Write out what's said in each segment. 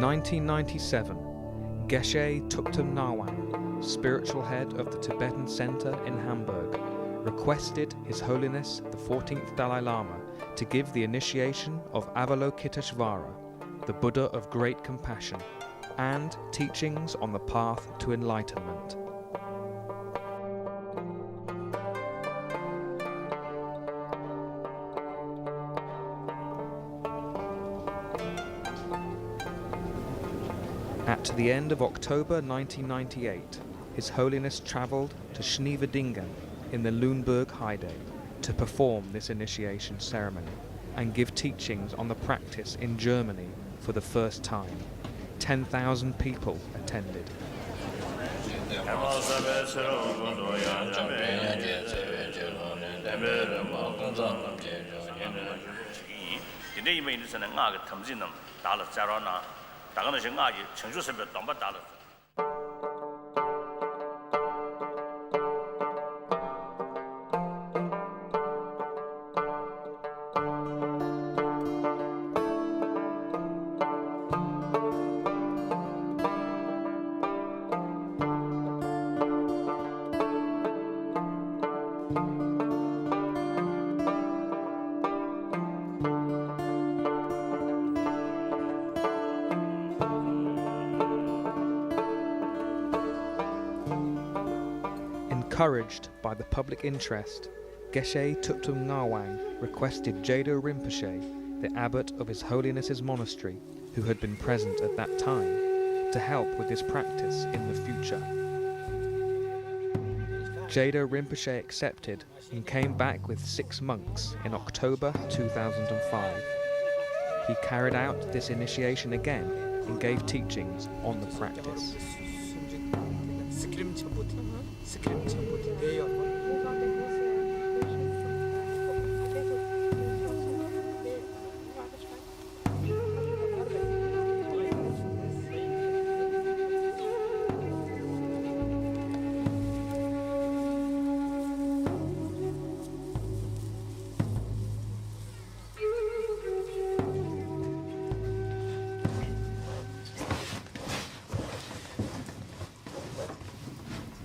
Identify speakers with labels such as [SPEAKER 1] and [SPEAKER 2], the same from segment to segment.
[SPEAKER 1] 1997, Geshe Tuktum Nawang, spiritual head of the Tibetan Center in Hamburg, requested His Holiness the 14th Dalai Lama to give the initiation of Avalokitesvara, the Buddha of Great Compassion, and teachings on the path to enlightenment. At the end of October 1998, His Holiness travelled to Schneverdingen in the Lüneburg Heide to perform this initiation ceremony and give teachings on the practice in Germany for the first time. 10,000 people attended. Encouraged by the public interest, Geshe Tuktum Nawang requested Jhado Rinpoche, the abbot of His Holiness's monastery, who had been present at that time, to help with this practice in the future. Jhado Rinpoche accepted and came back with 6 monks in October 2005. He carried out this initiation again and gave teachings on the practice.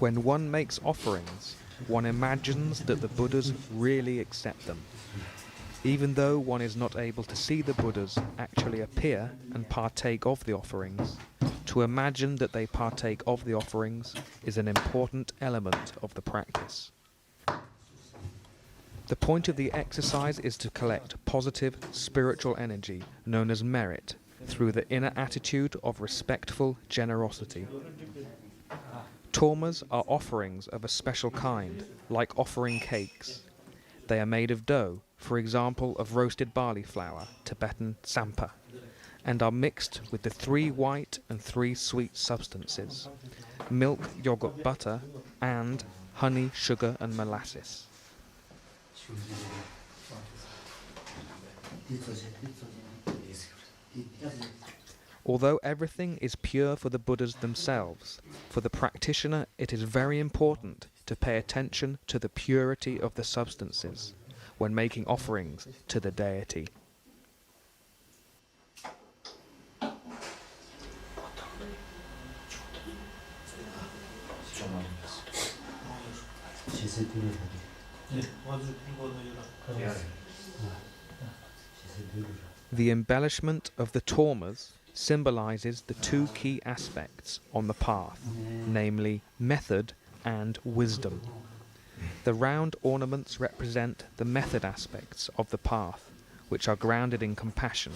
[SPEAKER 1] When one makes offerings, one imagines that the Buddhas really accept them. Even though one is not able to see the Buddhas actually appear and partake of the offerings, to imagine that they partake of the offerings is an important element of the practice. The point of the exercise is to collect positive spiritual energy known as merit through the inner attitude of respectful generosity. Tormas are offerings of a special kind, like offering cakes. They are made of dough, for example of roasted barley flour, Tibetan tsampa, and are mixed with the 3 white and 3 sweet substances: milk, yogurt, butter, and honey, sugar, and molasses. Although everything is pure for the Buddhas themselves, for the practitioner it is very important to pay attention to the purity of the substances when making offerings to the deity. The embellishment of the tormas symbolizes the 2 key aspects on the path, namely method and wisdom. The round ornaments represent the method aspects of the path, which are grounded in compassion.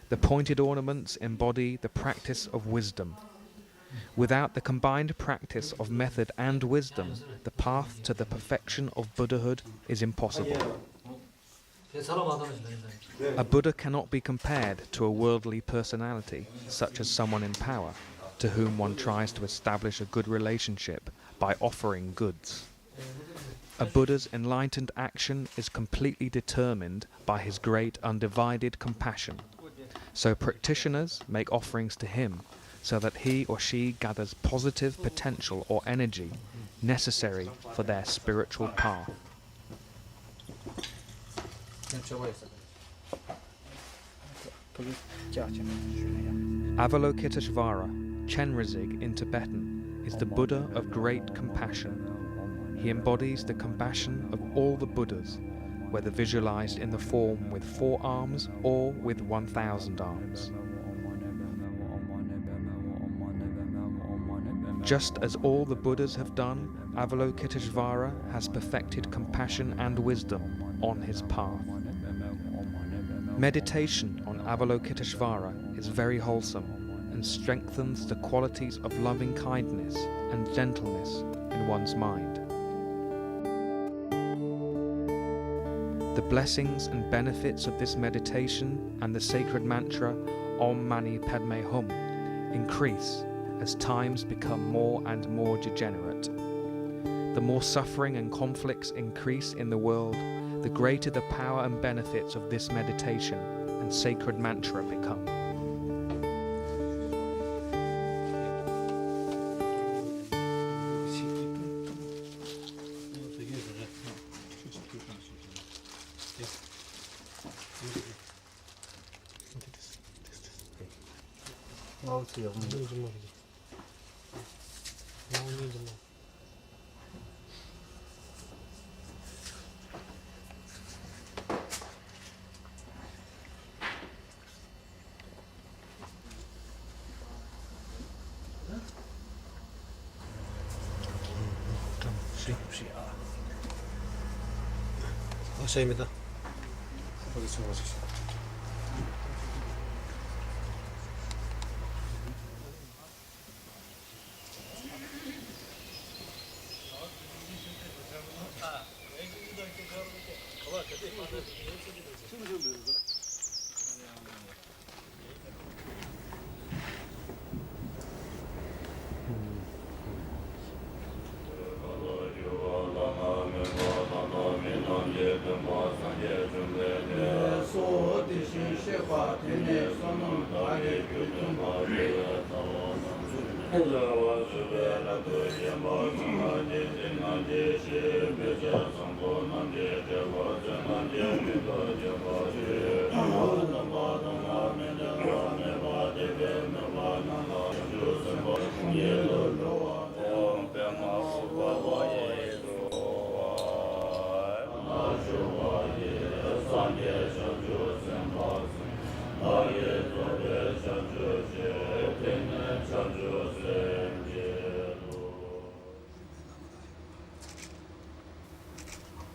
[SPEAKER 1] The pointed ornaments embody the practice of wisdom. Without the combined practice of method and wisdom, the path to the perfection of Buddhahood is impossible. A Buddha cannot be compared to a worldly personality, such as someone in power, to whom one tries to establish a good relationship by offering goods. A Buddha's enlightened action is completely determined by his great undivided compassion. So practitioners make offerings to him so that he or she gathers positive potential or energy necessary for their spiritual path. 거기 자, Avalokitesvara, Chenrezig in Tibetan, is the Buddha of great compassion. He embodies the compassion of all the Buddhas, whether visualized in the form with 4 arms or with 1,000 arms. Just as all the Buddhas have done, Avalokitesvara has perfected compassion and wisdom on his path. Meditation on Avalokitesvara is very wholesome and strengthens the qualities of loving kindness and gentleness in one's mind. The blessings and benefits of this meditation and the sacred mantra Om Mani Padme Hum increase as times become more and more degenerate. The more suffering and conflicts increase in the world, the greater the power and benefits of this meditation and sacred mantra become.
[SPEAKER 2] Aşağıda.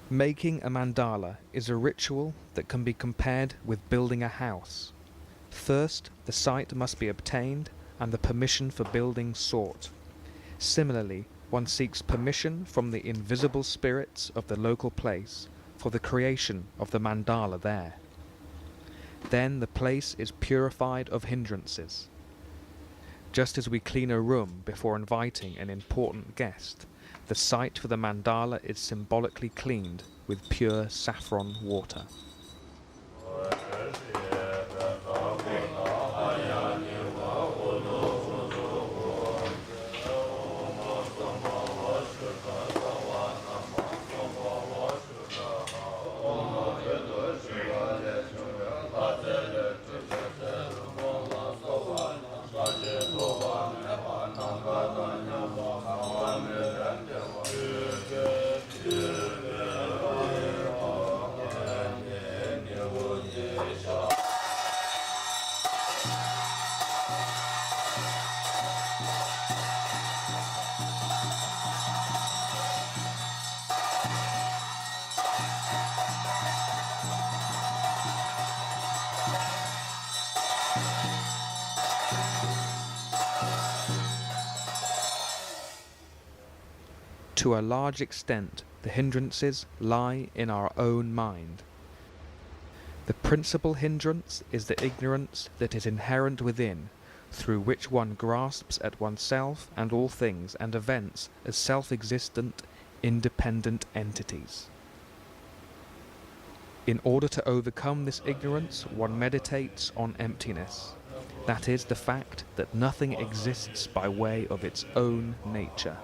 [SPEAKER 1] Making a mandala is a ritual that can be compared with building a house. First, the site must be obtained and the permission for building sought. Similarly, one seeks permission from the invisible spirits of the local place for the creation of the mandala there. Then the place is purified of hindrances. Just as we clean a room before inviting an important guest, the site for the mandala is symbolically cleaned with pure saffron water. To a large extent, the hindrances lie in our own mind. The principal hindrance is the ignorance that is inherent within, through which one grasps at oneself and all things and events as self-existent, independent entities. In order to overcome this ignorance, one meditates on emptiness. That is, the fact that nothing exists by way of its own nature.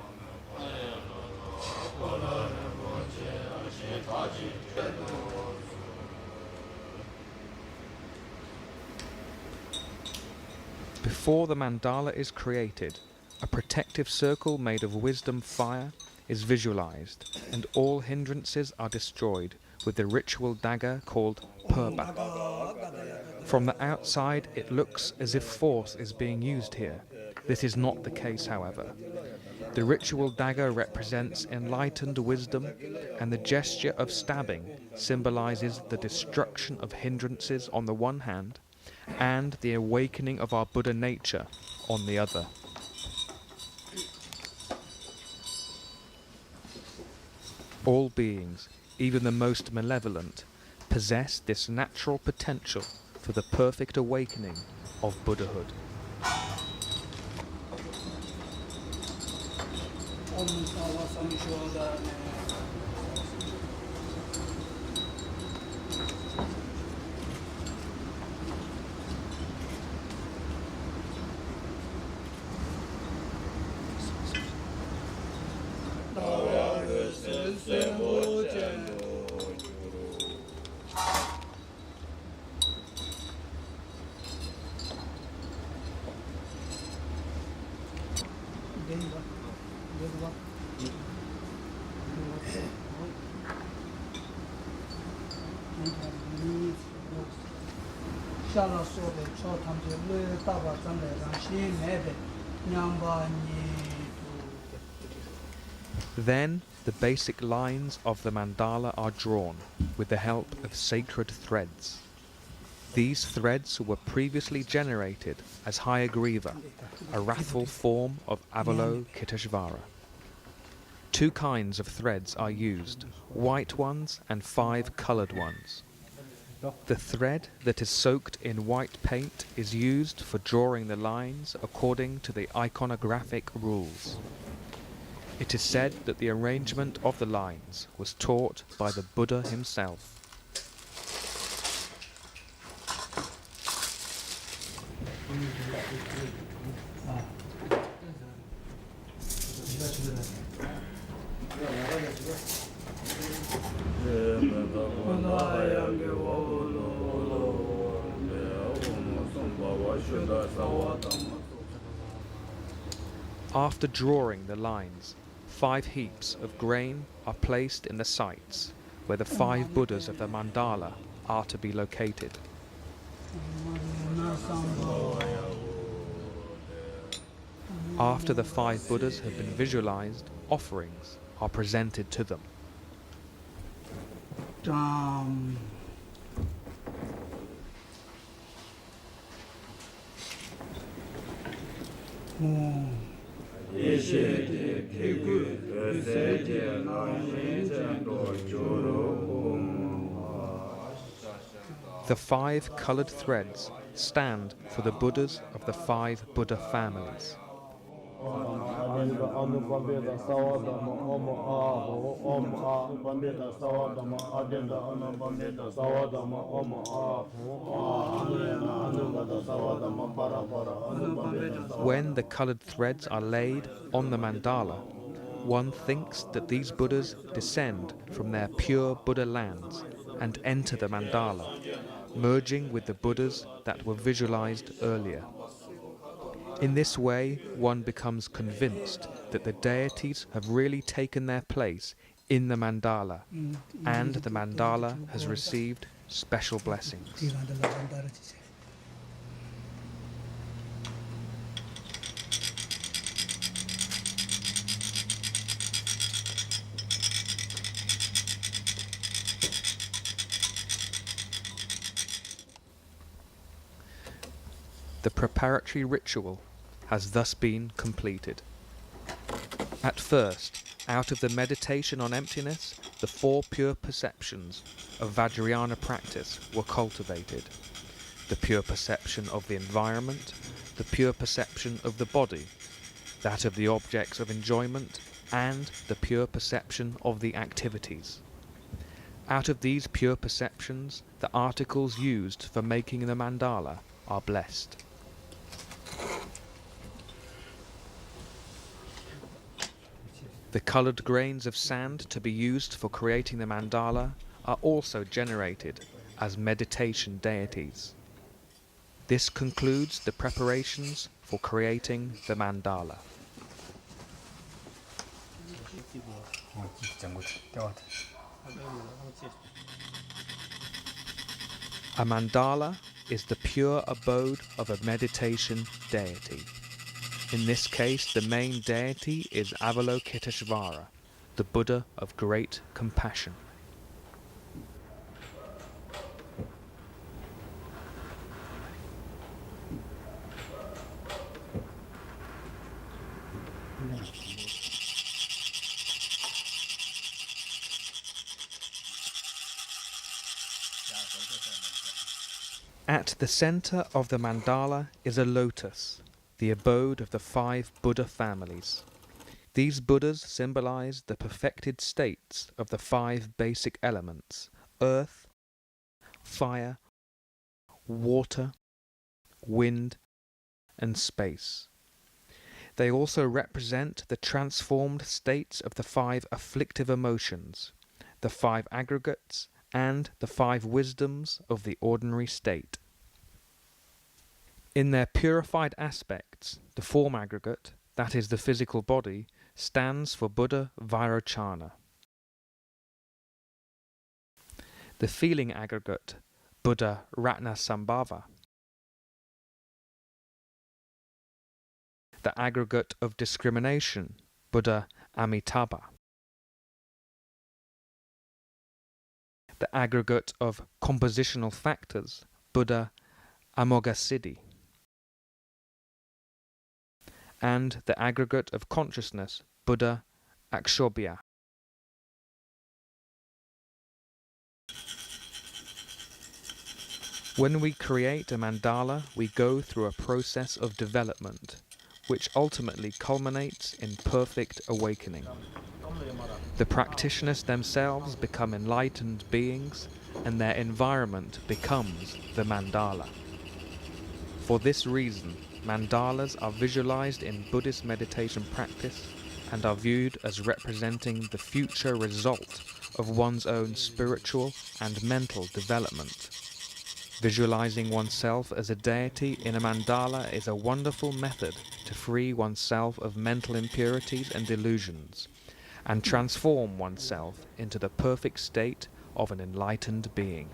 [SPEAKER 1] Before the mandala is created, a protective circle made of wisdom fire is visualized, and all hindrances are destroyed with the ritual dagger called purba. From the outside, it looks as if force is being used here. This is not the case, however. The ritual dagger represents enlightened wisdom, and the gesture of stabbing symbolizes the destruction of hindrances on the one hand, and the awakening of our Buddha nature on the other. All beings, even the most malevolent, possess this natural potential for the perfect awakening of Buddhahood. Then the basic lines of the mandala are drawn with the help of sacred threads. These threads were previously generated as Hayagriva, a wrathful form of Avalokitesvara. 2 kinds of threads are used, white ones and 5 coloured ones. The thread that is soaked in white paint is used for drawing the lines according to the iconographic rules. It is said that the arrangement of the lines was taught by the Buddha himself. After drawing the lines, 5 heaps of grain are placed in the sites where the 5 Buddhas of the mandala are to be located. After the 5 Buddhas have been visualized, offerings are presented to them. The 5 coloured threads stand for the Buddhas of the 5 Buddha families. When the coloured threads are laid on the mandala, one thinks that these Buddhas descend from their pure Buddha lands and enter the mandala, merging with the Buddhas that were visualized earlier. In this way, one becomes convinced that the deities have really taken their place in the mandala, and the mandala has received special blessings. The preparatory ritual has thus been completed. At first, out of the meditation on emptiness, the 4 pure perceptions of Vajrayana practice were cultivated. The pure perception of the environment, the pure perception of the body, that of the objects of enjoyment, and the pure perception of the activities. Out of these pure perceptions, the articles used for making the mandala are blessed. The coloured grains of sand to be used for creating the mandala are also generated as meditation deities. This concludes the preparations for creating the mandala. A mandala is the pure abode of a meditation deity. In this case, the main deity is Avalokitesvara, the Buddha of great compassion. At the center of the mandala is a lotus, the abode of the 5 Buddha families. These Buddhas symbolize the perfected states of the 5 basic elements: earth, fire, water, wind, and space. They also represent the transformed states of the 5 afflictive emotions, the 5 aggregates, and the 5 wisdoms of the ordinary state. In their purified aspects, the form aggregate, that is the physical body, stands for Buddha Vairochana. The feeling aggregate, Buddha Ratnasambhava. The aggregate of discrimination, Buddha Amitabha. The aggregate of compositional factors, Buddha Amoghasiddhi. And the aggregate of consciousness, Buddha Akshobhya. When we create a mandala, we go through a process of development, which ultimately culminates in perfect awakening. The practitioners themselves become enlightened beings, and their environment becomes the mandala. For this reason, mandalas are visualized in Buddhist meditation practice and are viewed as representing the future result of one's own spiritual and mental development. Visualizing oneself as a deity in a mandala is a wonderful method to free oneself of mental impurities and delusions, and transform oneself into the perfect state of an enlightened being.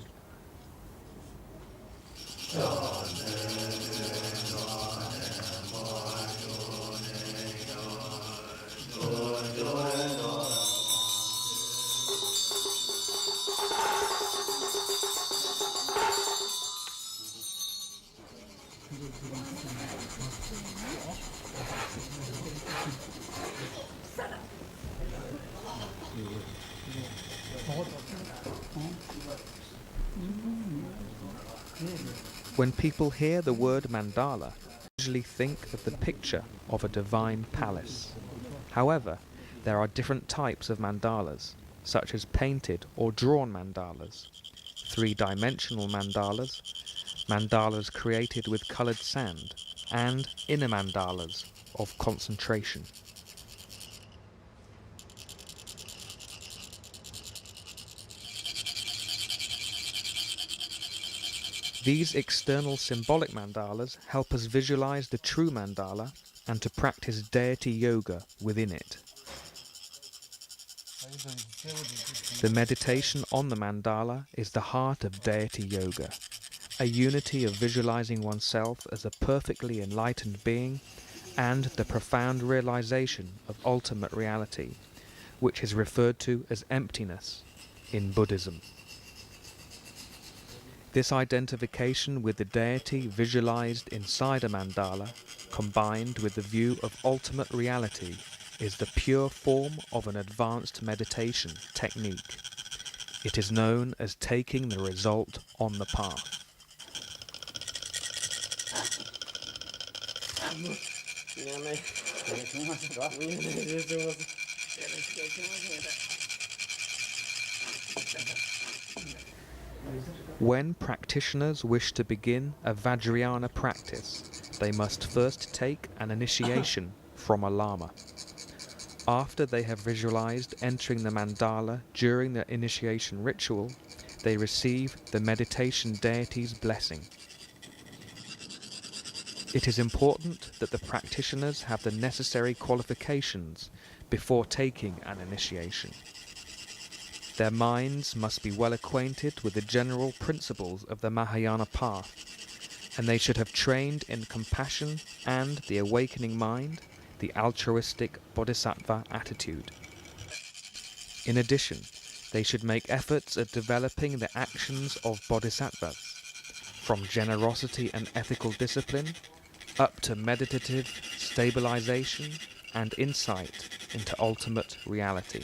[SPEAKER 1] When people hear the word mandala, they usually think of the picture of a divine palace. However, there are different types of mandalas, such as painted or drawn mandalas, 3-dimensional mandalas, mandalas created with colored sand, and inner mandalas of concentration. These external symbolic mandalas help us visualize the true mandala and to practice deity yoga within it. The meditation on the mandala is the heart of deity yoga, a unity of visualizing oneself as a perfectly enlightened being and the profound realization of ultimate reality, which is referred to as emptiness in Buddhism. This identification with the deity visualized inside a mandala, combined with the view of ultimate reality, is the pure form of an advanced meditation technique. It is known as taking the result on the path. When practitioners wish to begin a Vajrayana practice, they must first take an initiation from a lama. After they have visualized entering the mandala during the initiation ritual, they receive the meditation deity's blessing. It is important that the practitioners have the necessary qualifications before taking an initiation. Their minds must be well acquainted with the general principles of the Mahayana path, and they should have trained in compassion and the awakening mind, the altruistic bodhisattva attitude. In addition, they should make efforts at developing the actions of bodhisattvas, from generosity and ethical discipline up to meditative stabilization and insight into ultimate reality.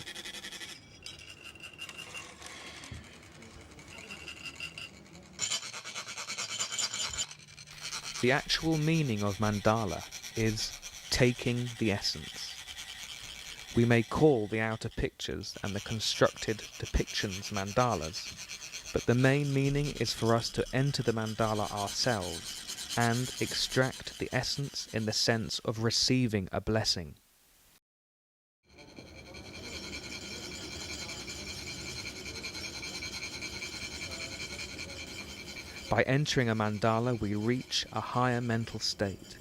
[SPEAKER 1] The actual meaning of mandala is taking the essence. We may call the outer pictures and the constructed depictions mandalas, but the main meaning is for us to enter the mandala ourselves and extract the essence in the sense of receiving a blessing. By entering a mandala, we reach a higher mental state.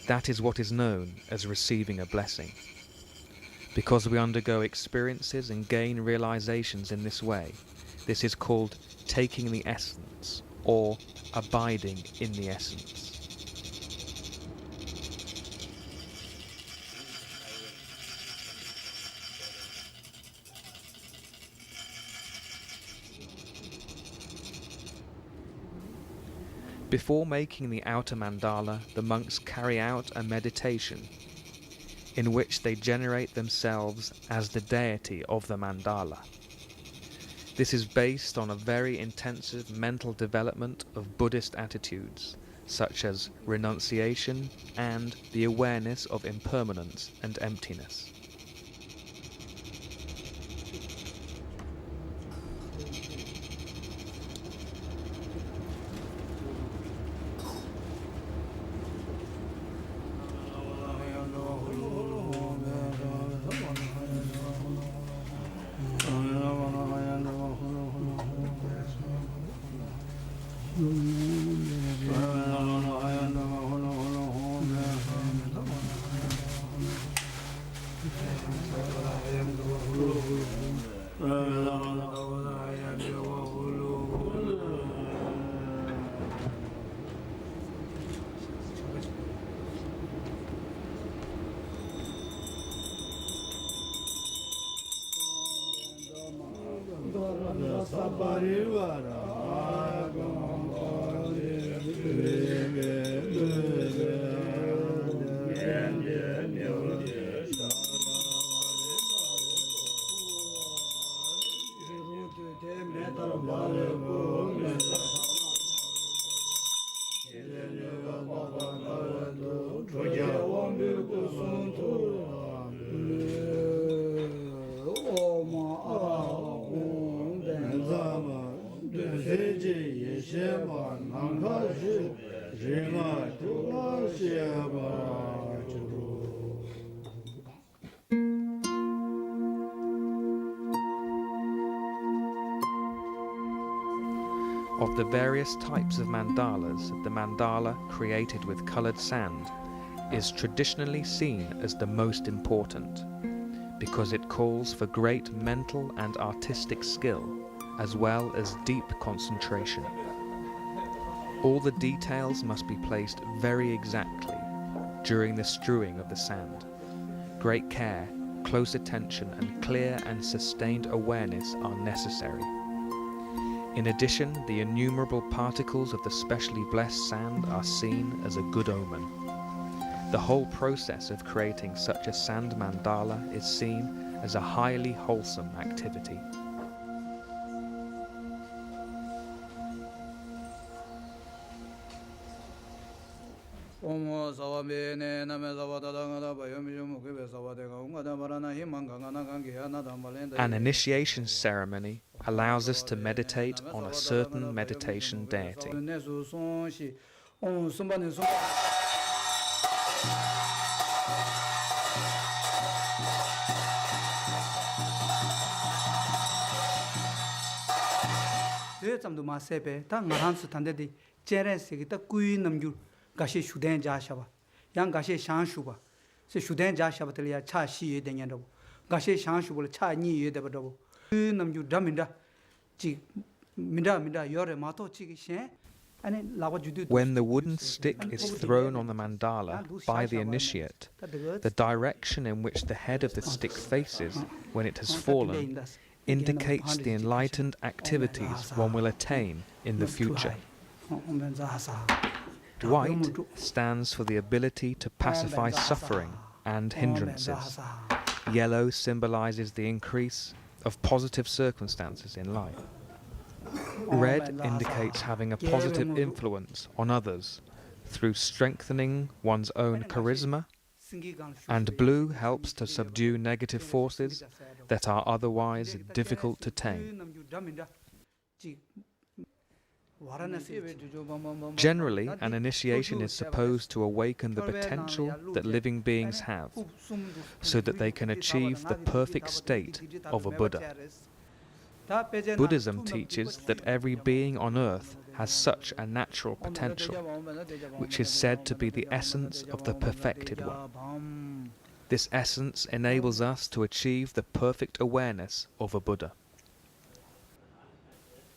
[SPEAKER 1] That is what is known as receiving a blessing. Because we undergo experiences and gain realizations in this way, this is called taking the essence, or abiding in the essence. Before making the outer mandala, the monks carry out a meditation in which they generate themselves as the deity of the mandala. This is based on a very intensive mental development of Buddhist attitudes, such as renunciation and the awareness of impermanence and emptiness. Of the various types of mandalas, the mandala created with coloured sand is traditionally seen as the most important, because it calls for great mental and artistic skill, as well as deep concentration. All the details must be placed very exactly during the strewing of the sand. Great care, close attention, and clear and sustained awareness are necessary. In addition, the innumerable particles of the specially blessed sand are seen as a good omen. The whole process of creating such a sand mandala is seen as a highly wholesome activity. An initiation ceremony allows us to meditate on a certain meditation deity.
[SPEAKER 2] gashi shuden ja shaba yang gashi shang shuba se shuden ja shaba telia cha shi ye den yando gashi shang shubul cha ni ye de bado nam ju daminda ji minda yore mato chi shen.
[SPEAKER 1] When the wooden stick is thrown on the mandala by the initiate, the direction in which the head of the stick faces when it has fallen indicates the enlightened activities one will attain in the future. White stands for the ability to pacify suffering and hindrances. Yellow symbolizes the increase of positive circumstances in life. Red indicates having a positive influence on others through strengthening one's own charisma, and blue helps to subdue negative forces that are otherwise difficult to tame. Generally, an initiation is supposed to awaken the potential that living beings have, so that they can achieve the perfect state of a Buddha. Buddhism teaches that every being on earth has such a natural potential, which is said to be the essence of the perfected one. This essence enables us to achieve the perfect awareness of a Buddha.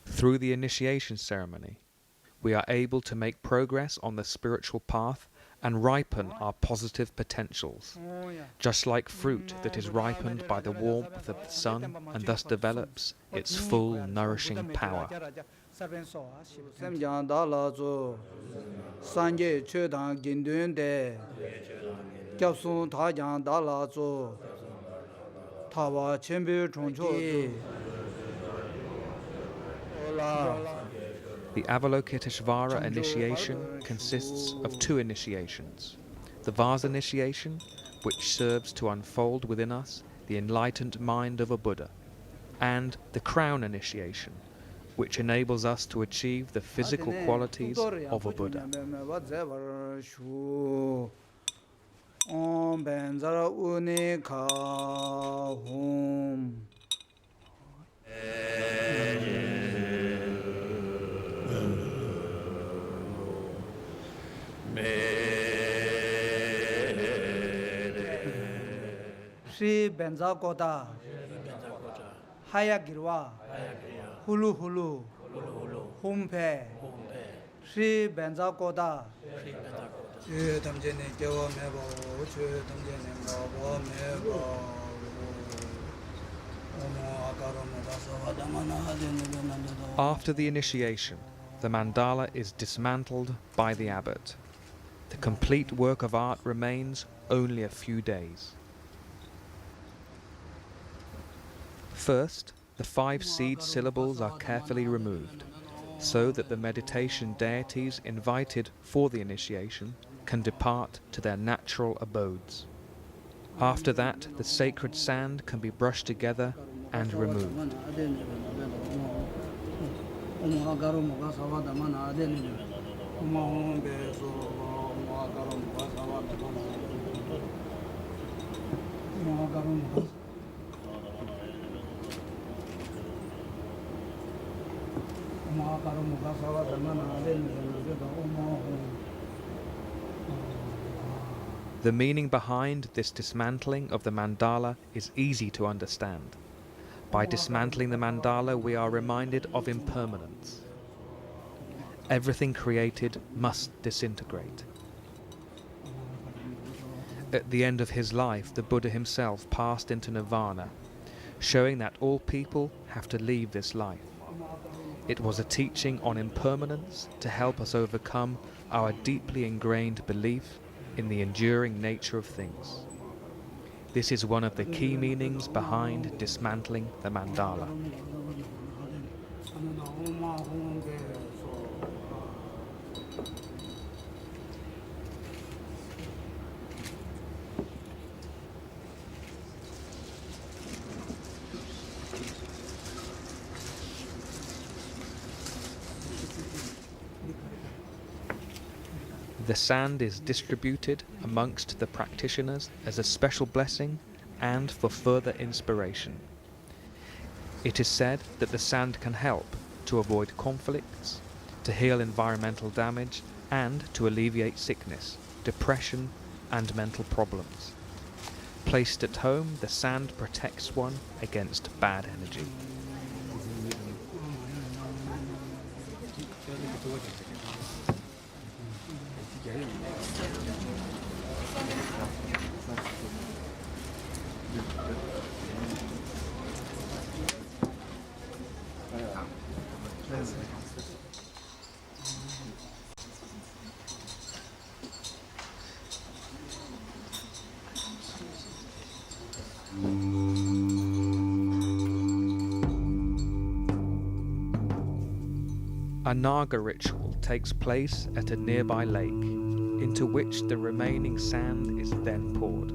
[SPEAKER 1] Through the initiation ceremony, we are able to make progress on the spiritual path and ripen our positive potentials, just like fruit that is ripened by the warmth of the sun and thus develops its full nourishing power. The Avalokitesvara initiation consists of two initiations: the vase initiation, which serves to unfold within us the enlightened mind of a Buddha, and the crown initiation, which enables us to achieve the physical qualities of a Buddha.
[SPEAKER 2] Sri Benza Kota Haya Girwa Hulu Hulu Humpe Sri Benza Kota
[SPEAKER 1] After the initiation, the mandala is dismantled by the abbot. The complete work of art remains only a few days. First, the 5 seed syllables are carefully removed, so that the meditation deities invited for the initiation can depart to their natural abodes. After that, the sacred sand can be brushed together and removed. The meaning behind this dismantling of the mandala is easy to understand. By dismantling the mandala, we are reminded of impermanence. Everything created must disintegrate. At the end of his life, the Buddha himself passed into nirvana, showing that all people have to leave this life. It was a teaching on impermanence to help us overcome our deeply ingrained belief in the enduring nature of things. This is one of the key meanings behind dismantling the mandala. The sand is distributed amongst the practitioners as a special blessing and for further inspiration. It is said that the sand can help to avoid conflicts, to heal environmental damage, and to alleviate sickness, depression, and mental problems. Placed at home, the sand protects one against bad energy. A Naga ritual takes place at a nearby lake, into which the remaining sand is then poured.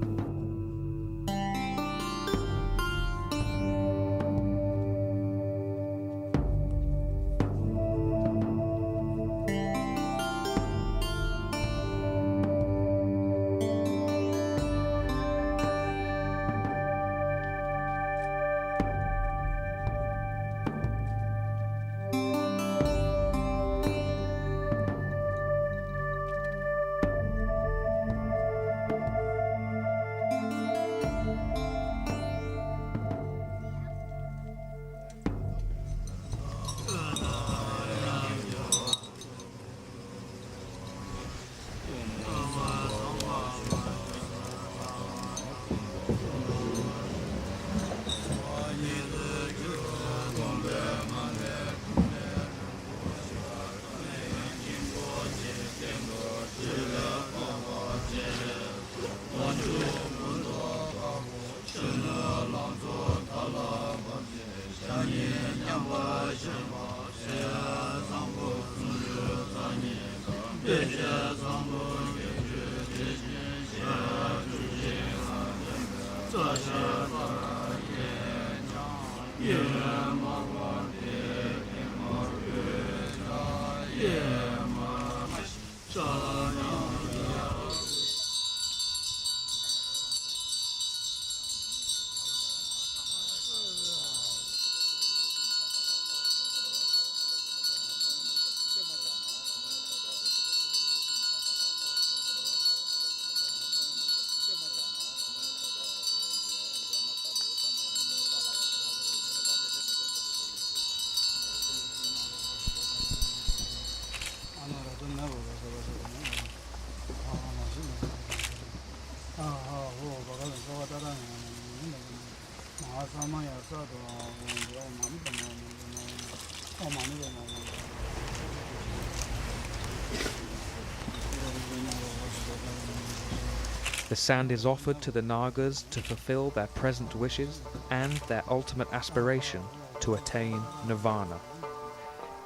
[SPEAKER 1] The sand is offered to the Nagas to fulfill their present wishes and their ultimate aspiration to attain nirvana.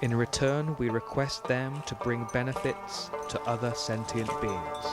[SPEAKER 1] In return, we request them to bring benefits to other sentient beings.